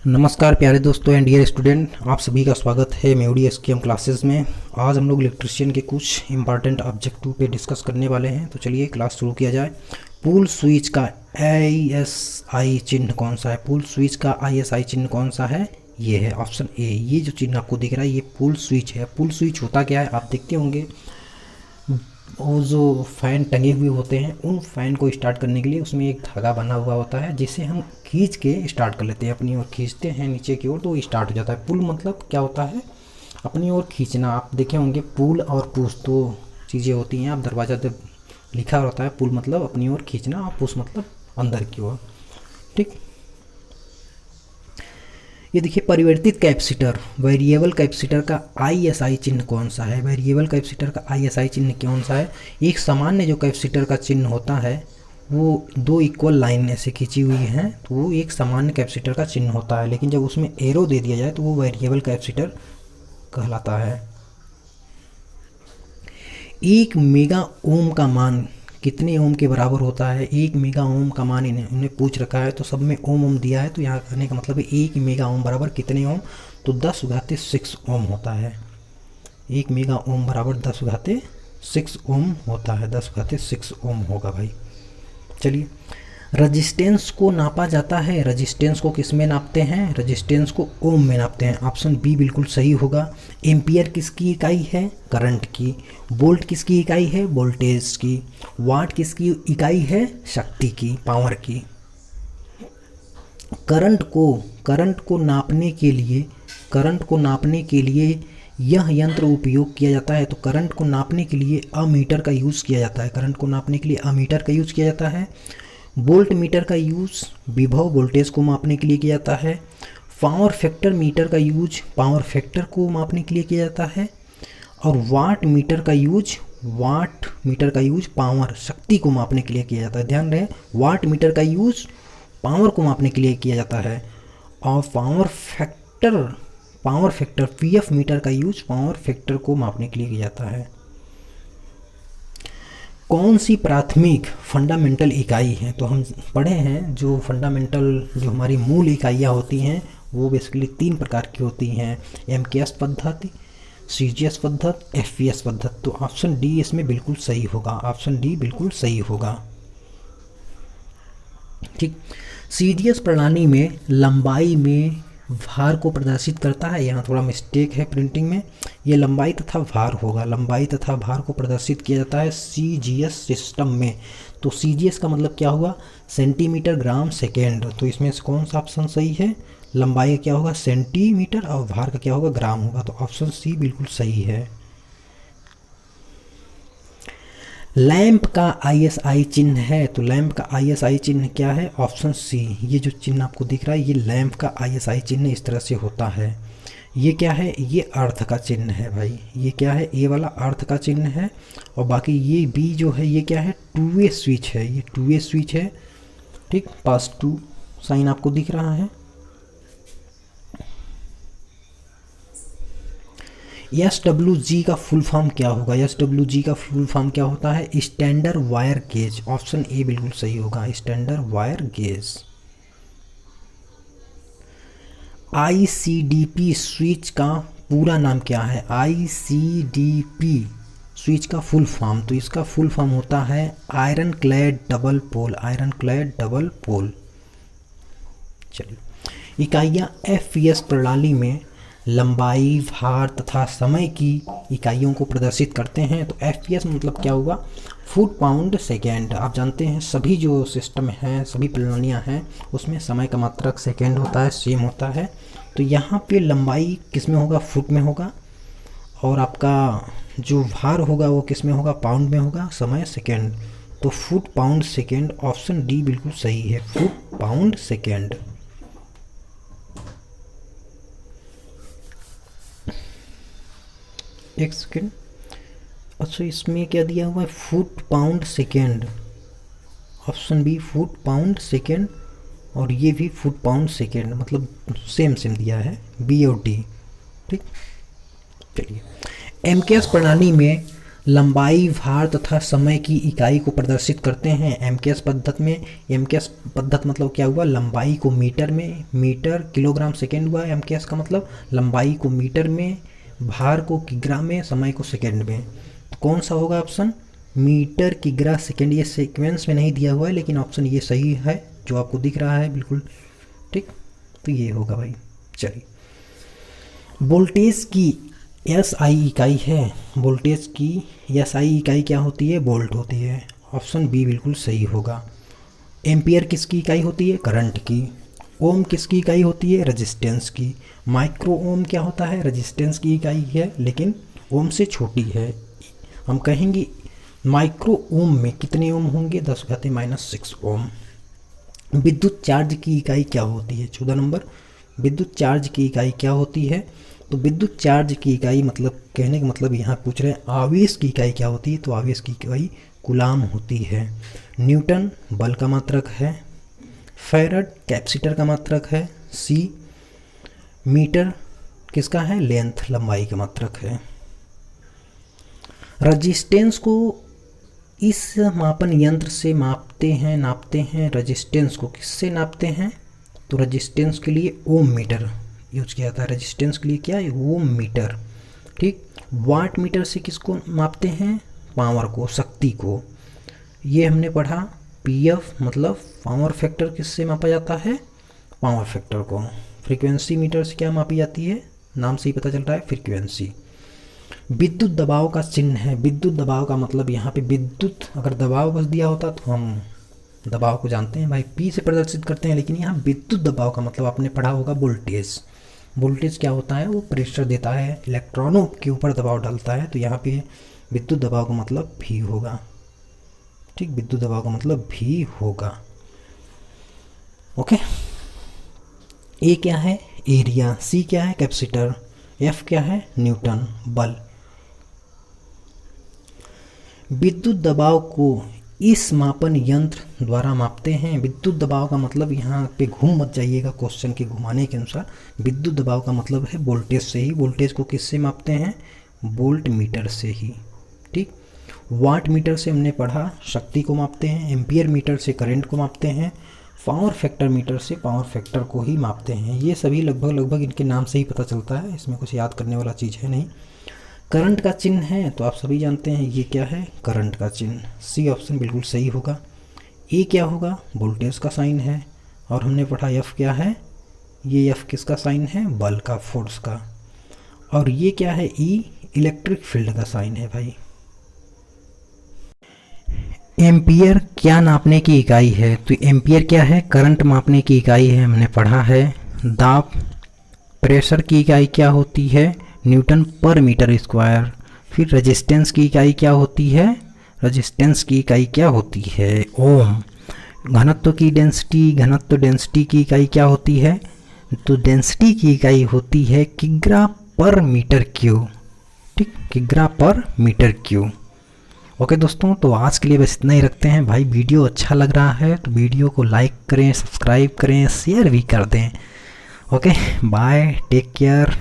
नमस्कार प्यारे दोस्तों एंड डियर स्टूडेंट, आप सभी का स्वागत है मेवडी एसकेएम क्लासेस में। आज हम लोग इलेक्ट्रिशियन के कुछ इंपॉर्टेंट ऑब्जेक्टिव पे डिस्कस करने वाले हैं। तो चलिए क्लास शुरू किया जाए। पुल स्विच का आईएसआई चिन्ह कौन सा है? पुल स्विच का आईएसआई चिन्ह कौन सा है? ये है ऑप्शन ए। ये जो चिन्ह आपको दिख रहा है ये पुल स्विच है। पुल स्विच होता क्या है आप देखते होंगे, वो जो फ़ैन टंगे हुए होते हैं उन फ़ैन को स्टार्ट करने के लिए उसमें एक धागा बना हुआ होता है जिसे हम खींच के स्टार्ट कर लेते हैं। अपनी ओर खींचते हैं नीचे की ओर तो स्टार्ट हो जाता है। पुल मतलब क्या होता है? अपनी ओर खींचना। आप देखे होंगे पुल और पुश दो चीज़ें होती हैं। आप दरवाज़ा जब लिखा होता है पुल मतलब अपनी ओर खींचना और पुश मतलब अंदर की ओर। ठीक, ये देखिए परिवर्तित कैपेसिटर, वेरिएबल कैपेसिटर का आईएसआई चिन्ह कौन सा है? वेरिएबल कैपेसिटर का आईएसआई चिन्ह कौन सा है? एक सामान्य जो कैपेसिटर का चिन्ह होता है वो दो इक्वल लाइन ऐसे खींची हुई हैं तो वो एक सामान्य कैपेसिटर का चिन्ह होता है, लेकिन जब उसमें एरो दे दिया जाए तो वो वेरिएबल कैपेसिटर कहलाता है। 1 मेगा ओम का मान कितने ओम के बराबर होता है? 1 मेगा ओम का मान उन्हें पूछ रखा है तो सब में ओम ओम दिया है, तो यहाँ कहने का मतलब है 1 मेगा ओम बराबर कितने ओम? तो 10⁻6 ओम होता है। 1 मेगा ओम बराबर 10⁻6 ओम होता है। 10⁻6 ओम होगा भाई। चलिए, रजिस्टेंस को नापा जाता है। रजिस्टेंस को किस में नापते हैं? रजिस्टेंस को ओम में नापते हैं। ऑप्शन बी बिल्कुल सही होगा। एम्पियर किसकी इकाई है? करंट की। वोल्ट किसकी इकाई है? वोल्टेज की। वाट किसकी इकाई है? शक्ति की, पावर की। करंट को नापने के लिए यह यंत्र उपयोग किया जाता है। तो करंट को नापने के लिए अमीटर का यूज़ किया जाता है। करंट को नापने के लिए अमीटर का यूज़ किया जाता है। वोल्ट मीटर का यूज़ विभव वोल्टेज को मापने के लिए किया जाता है। पावर फैक्टर मीटर का यूज पावर फैक्टर को मापने के लिए किया जाता है। और वाट मीटर का यूज पावर शक्ति को मापने के लिए किया जाता है। ध्यान रहे, वाट मीटर का यूज पावर को मापने के लिए किया जाता है। और पावर फैक्टर पीएफ मीटर का यूज पावर फैक्टर को मापने के लिए किया जाता है। कौन सी प्राथमिक फंडामेंटल इकाई है? तो हम पढ़े हैं जो फंडामेंटल जो हमारी मूल इकाइयाँ होती हैं वो बेसिकली 3 प्रकार की होती हैं। एमकेएस पद्धति, सीजीएस पद्धति, एफवीएस पद्धति। तो ऑप्शन डी इसमें बिल्कुल सही होगा। ऑप्शन डी बिल्कुल सही होगा। ठीक, सीजीएस प्रणाली में लंबाई में भार को प्रदर्शित करता है। यहाँ थोड़ा मिस्टेक है प्रिंटिंग में, ये लंबाई तथा भार होगा। लंबाई तथा भार को प्रदर्शित किया जाता है सीजीएस सिस्टम में। तो सीजीएस का मतलब क्या हुआ? Centimetre gram second. तो इसमें से कौन सा ऑप्शन सही है? लंबाई का क्या होगा? सेंटीमीटर, और भार का क्या होगा? ग्राम होगा। तो ऑप्शन सी बिल्कुल सही है। लैंप का आईएसआई चिन्ह है। तो लैंप का आईएसआई चिन्ह क्या है? Option C. ये जो चिन्ह आपको दिख रहा है ये लैंप का आईएसआई चिन्ह इस तरह से होता है। ये क्या है? ये अर्थ का चिन्ह है भाई। ये क्या है? ए वाला अर्थ का चिन्ह है। और बाकी ये बी जो है ये क्या है? टू वे स्विच है। ये टू वे स्विच है। ठीक, पास टू साइन आपको दिख रहा है। एसडब्ल्यूजी का फुल फॉर्म क्या होगा? एसडब्ल्यूजी का फुल फॉर्म क्या होता है? Standard wire gauge. Option A बिल्कुल सही होगा, standard wire gauge. ICDP switch का पूरा नाम क्या है? आईसीडीपी स्विच का फुल फॉर्म, तो इसका फुल फॉर्म होता है iron clad double pole. Iron clad double pole. चलिए, इकाइयाँ एफवीएस प्रणाली में लंबाई, भार तथा समय की इकाइयों को प्रदर्शित करते हैं। तो एफपीएस मतलब क्या होगा? Foot pound second. आप जानते हैं सभी जो सिस्टम हैं, सभी प्रणालियां हैं उसमें समय का मात्रक सेकेंड होता है, सेम होता है। तो यहाँ पे लंबाई किस में होगा? फुट में होगा। और आपका जो भार होगा वो किस में होगा? पाउंड में होगा। समय सेकेंड। तो foot pound second, option D बिल्कुल सही है, फुट पाउंड सेकेंड। एक सेकेंड, अच्छा इसमें क्या दिया हुआ है? Foot pound second. Option B foot pound second, और ये भी फुट पाउंड सेकेंड, मतलब सेम दिया है, बी और डी। ठीक, चलिए, एमकेएस प्रणाली में लंबाई, भार तथा समय की इकाई को प्रदर्शित करते हैं। एमकेएस पद्धति में, एमकेएस पद्धति मतलब क्या हुआ, लंबाई को मीटर में, मीटर किलोग्राम सेकेंड हुआ एमकेएस का मतलब, लंबाई को मीटर में, भार को किग्रा में, समय को सेकेंड में। तो कौन सा होगा ऑप्शन, मीटर किग्रा सेकेंड। ये सीक्वेंस में नहीं दिया हुआ है लेकिन ऑप्शन ये सही है जो आपको दिख रहा है बिल्कुल ठीक, तो ये होगा भाई। चलिए, वोल्टेज की एसआई इकाई है, वोल्टेज की एसआई इकाई क्या होती है, वोल्ट होती है। ऑप्शन बी बिल्कुल सही होगा। एम्पियर किसकी इकाई होती है, करंट की। ओम किसकी इकाई होती है, रेजिस्टेंस की। माइक्रो ओम क्या होता है, रेजिस्टेंस की इकाई है लेकिन ओम से छोटी है। हम कहेंगे माइक्रो ओम में कितने ओम होंगे, 10⁻⁻6 ओम। विद्युत चार्ज की इकाई क्या होती है, 14 नंबर, विद्युत चार्ज की इकाई क्या होती है। तो विद्युत चार्ज की इकाई मतलब, कहने का मतलब यहाँ पूछ रहे हैं आवेश की इकाई क्या होती है, तो आवेश की इकाई कूलाम होती है। न्यूटन बल का मात्रक है। फैराड कैपेसिटर का मात्रक है। सी मीटर किसका है, लेंथ लंबाई का मात्रक है। रजिस्टेंस को इस मापन यंत्र से नापते हैं। रजिस्टेंस को किससे नापते हैं, तो रजिस्टेंस के लिए ओम मीटर यूज किया जाता है। रजिस्टेंस के लिए क्या है, ओम मीटर ठीक। वाट मीटर से किसको मापते हैं, पावर को, शक्ति को। ये हमने पढ़ा। पीएफ मतलब पावर फैक्टर किससे मापा जाता है, पावर फैक्टर को। फ्रीक्वेंसी मीटर से क्या मापी जाती है, नाम से ही पता चल रहा है, फ्रीक्वेंसी। विद्युत दबाव का चिन्ह है, विद्युत दबाव का मतलब यहाँ पे विद्युत अगर दबाव बस दिया होता तो हम दबाव को जानते हैं भाई पी से प्रदर्शित करते हैं, लेकिन यहाँ विद्युत दबाव का मतलब आपने पढ़ा होगा वोल्टेज। वोल्टेज क्या होता है, वो प्रेशर देता है, इलेक्ट्रॉनों के ऊपर दबाव डालता है। तो यहाँ पे विद्युत दबाव का मतलब भी होगा ठीक, विद्युत दबाव का मतलब भी होगा। ओके, ए क्या है, एरिया। सी क्या है, कैपेसिटर। एफ क्या है, न्यूटन बल। विद्युत दबाव को इस मापन यंत्र द्वारा मापते हैं। विद्युत दबाव का मतलब, यहाँ पे घूम मत जाइएगा क्वेश्चन के घुमाने के अनुसार, विद्युत दबाव का मतलब है वोल्टेज से ही। वोल्टेज को किससे मापते हैं, वोल्ट मीटर से ही ठीक। वाट मीटर से हमने पढ़ा शक्ति को मापते हैं। एम्पियर मीटर से करंट को मापते हैं। पावर फैक्टर मीटर से पावर फैक्टर को ही मापते हैं। ये सभी लगभग इनके नाम से ही पता चलता है, इसमें कुछ याद करने वाला चीज़ है नहीं। करंट का चिन्ह है तो आप सभी जानते हैं ये क्या है, करंट का चिन्ह। सी ऑप्शन बिल्कुल सही होगा। ए क्या होगा, वोल्टेज का साइन है। और हमने पढ़ा एफ क्या है, ये एफ किसका साइन है, बल का, फोर्स का। और ये क्या है, ई इलेक्ट्रिक फील्ड का साइन है भाई। एम्पियर क्या नापने की इकाई है, तो एम्पियर क्या है, करंट मापने की इकाई है, हमने पढ़ा है। दाब प्रेशर की इकाई क्या होती है, न्यूटन पर मीटर स्क्वायर। फिर रेजिस्टेंस की इकाई क्या होती है, रेजिस्टेंस की इकाई क्या होती है, ओम। घनत्व की डेंसिटी, घनत्व डेंसिटी की इकाई क्या होती है, तो डेंसिटी की इकाई होती है किग्रा पर मीटर क्यूब ठीक, किग्रा पर मीटर क्यूब। ओके दोस्तों, तो आज के लिए बस इतना ही रखते हैं भाई। वीडियो अच्छा लग रहा है तो वीडियो को लाइक करें, सब्सक्राइब करें, शेयर भी कर दें। Okay bye, take care.